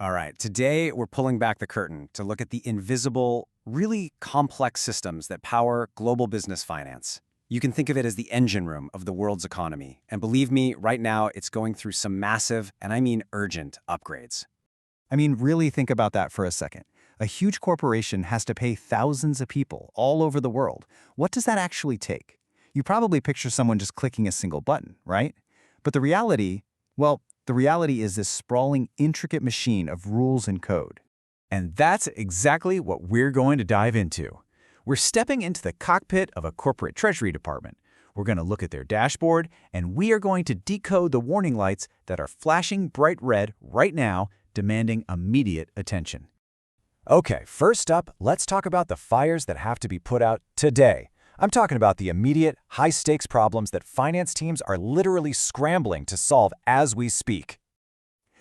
All right, today we're pulling back the curtain to look at the invisible, really complex systems that power global business finance. You can think of it as the engine room of the world's economy. And believe me, right now it's going through some massive, and I mean urgent, upgrades. Really think about that for a second. A huge corporation has to pay thousands of people all over the world. What does that actually take? You probably picture someone just clicking a single button, right? But the reality is this sprawling, intricate machine of rules and code. And that's exactly what we're going to dive into. We're stepping into the cockpit of a corporate treasury department. We're going to look at their dashboard, and we are going to decode the warning lights that are flashing bright red right now, demanding immediate attention. Okay, first up, let's talk about the fires that have to be put out today. I'm talking about the immediate, high-stakes problems that finance teams are literally scrambling to solve as we speak.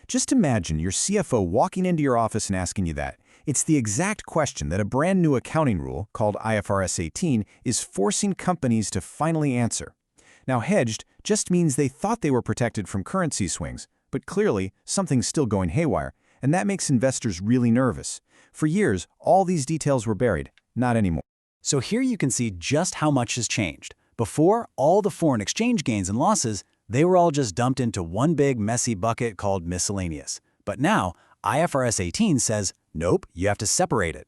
Just imagine your CFO walking into your office and asking you that. It's the exact question that a brand new accounting rule, called IFRS 18, is forcing companies to finally answer. Now, hedged just means they thought they were protected from currency swings, but clearly, something's still going haywire, and that makes investors really nervous. For years, all these details were buried. Not anymore. So here you can see just how much has changed. Before, all the foreign exchange gains and losses, they were all just dumped into one big messy bucket called miscellaneous. But now, IFRS 18 says, nope, you have to separate it.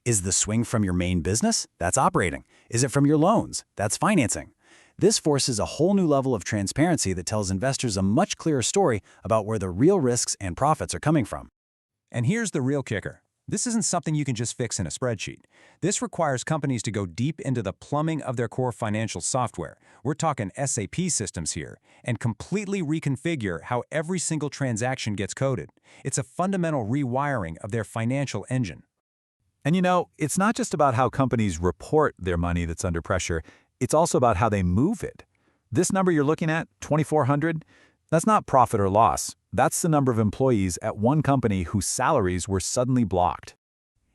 Is the swing from your main business? That's operating. Is it from your loans? That's financing. This forces a whole new level of transparency that tells investors a much clearer story about where the real risks and profits are coming from. And here's the real kicker. This isn't something you can just fix in a spreadsheet. This requires companies to go deep into the plumbing of their core financial software. We're talking SAP systems here, and completely reconfigure how every single transaction gets coded. It's a fundamental rewiring of their financial engine. And it's not just about how companies report their money that's under pressure, it's also about how they move it. This number you're looking at, 2,400, that's not profit or loss. That's the number of employees at one company whose salaries were suddenly blocked.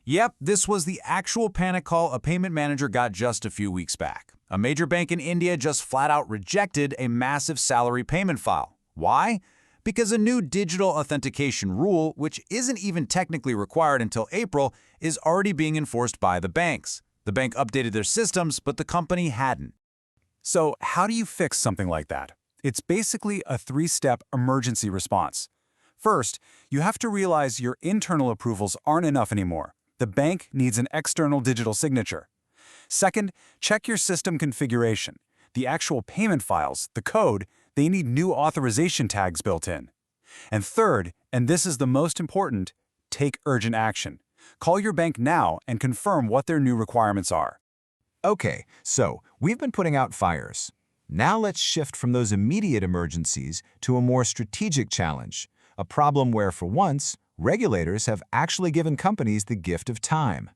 Yep, this was the actual panic call a payment manager got just a few weeks back. A major bank in India just flat out rejected a massive salary payment file. Why? Because a new digital authentication rule, which isn't even technically required until April, is already being enforced by the banks. The bank updated their systems, but the company hadn't. So how do you fix something like that? It's basically a three-step emergency response. First, you have to realize your internal approvals aren't enough anymore. The bank needs an external digital signature. Second, check your system configuration. The actual payment files, the code, they need new authorization tags built in. And third, and this is the most important, take urgent action. Call your bank now and confirm what their new requirements are. Okay, so we've been putting out fires. Now let's shift from those immediate emergencies to a more strategic challenge, a problem where, for once, regulators have actually given companies the gift of time.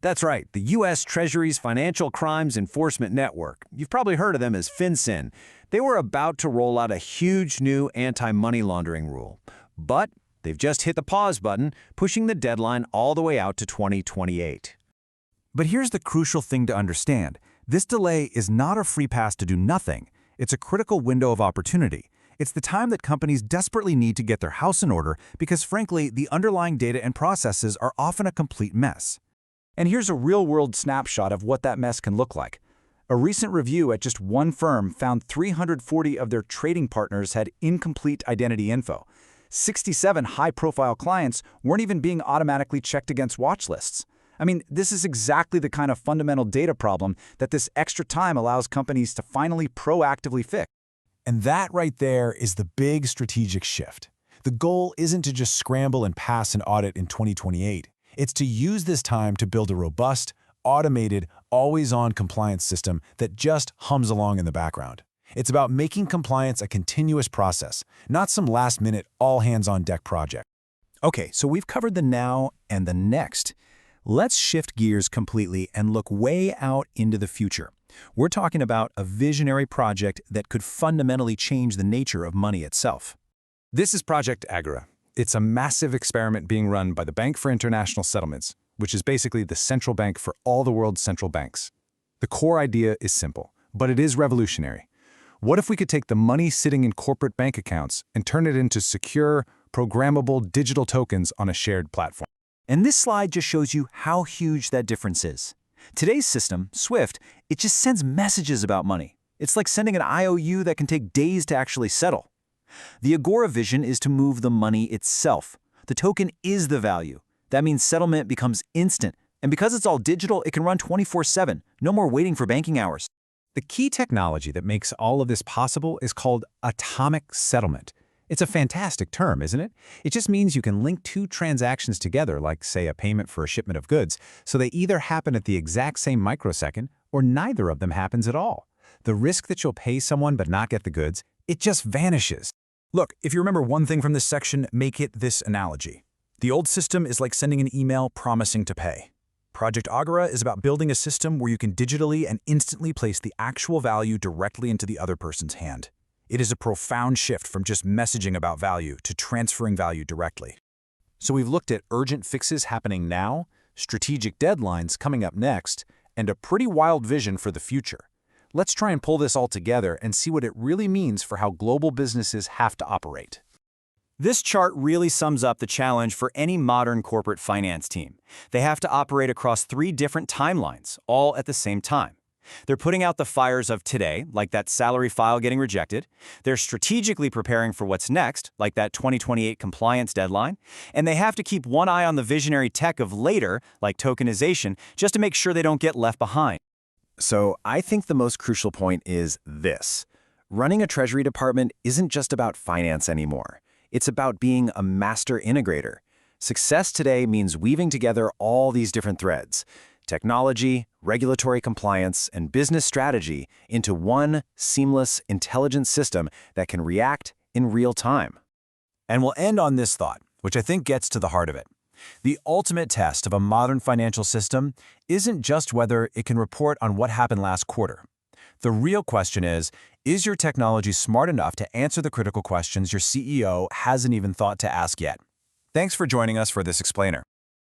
That's right, the U.S. Treasury's Financial Crimes Enforcement Network. You've probably heard of them as FinCEN. They were about to roll out a huge new anti-money laundering rule. But they've just hit the pause button, pushing the deadline all the way out to 2028. But here's the crucial thing to understand. This delay is not a free pass to do nothing. It's a critical window of opportunity. It's the time that companies desperately need to get their house in order because, frankly, the underlying data and processes are often a complete mess. And here's a real-world snapshot of what that mess can look like. A recent review at just one firm found 340 of their trading partners had incomplete identity info. 67 high-profile clients weren't even being automatically checked against watch lists. This is exactly the kind of fundamental data problem that this extra time allows companies to finally proactively fix. And that right there is the big strategic shift. The goal isn't to just scramble and pass an audit in 2028. It's to use this time to build a robust, automated, always-on compliance system that just hums along in the background. It's about making compliance a continuous process, not some last-minute, all-hands-on-deck project. Okay, so we've covered the now and the next. Let's shift gears completely and look way out into the future. We're talking about a visionary project that could fundamentally change the nature of money itself. This is Project Agora. It's a massive experiment being run by the Bank for International Settlements, which is basically the central bank for all the world's central banks. The core idea is simple, but it is revolutionary. What if we could take the money sitting in corporate bank accounts and turn it into secure, programmable digital tokens on a shared platform. And this slide just shows you how huge that difference is. Today's system, SWIFT, it just sends messages about money. It's like sending an IOU that can take days to actually settle. The Agora vision is to move the money itself. The token is the value. That means settlement becomes instant. And because it's all digital, it can run 24/7. No more waiting for banking hours. The key technology that makes all of this possible is called atomic settlement. It's a fantastic term, isn't it? It just means you can link two transactions together, like, say, a payment for a shipment of goods, so they either happen at the exact same microsecond or neither of them happens at all. The risk that you'll pay someone but not get the goods, it just vanishes. Look, if you remember one thing from this section, make it this analogy. The old system is like sending an email promising to pay. Project Agora is about building a system where you can digitally and instantly place the actual value directly into the other person's hand. It is a profound shift from just messaging about value to transferring value directly. So we've looked at urgent fixes happening now, strategic deadlines coming up next, and a pretty wild vision for the future. Let's try and pull this all together and see what it really means for how global businesses have to operate. This chart really sums up the challenge for any modern corporate finance team. They have to operate across 3 different timelines, all at the same time. They're putting out the fires of today, like that salary file getting rejected. They're strategically preparing for what's next, like that 2028 compliance deadline. And they have to keep one eye on the visionary tech of later, like tokenization, just to make sure they don't get left behind. So I think the most crucial point is this. Running a Treasury department isn't just about finance anymore. It's about being a master integrator. Success today means weaving together all these different threads, technology, regulatory compliance, and business strategy into one seamless, intelligent system that can react in real time. And we'll end on this thought, which I think gets to the heart of it. The ultimate test of a modern financial system isn't just whether it can report on what happened last quarter. The real question is your technology smart enough to answer the critical questions your CEO hasn't even thought to ask yet? Thanks for joining us for this explainer.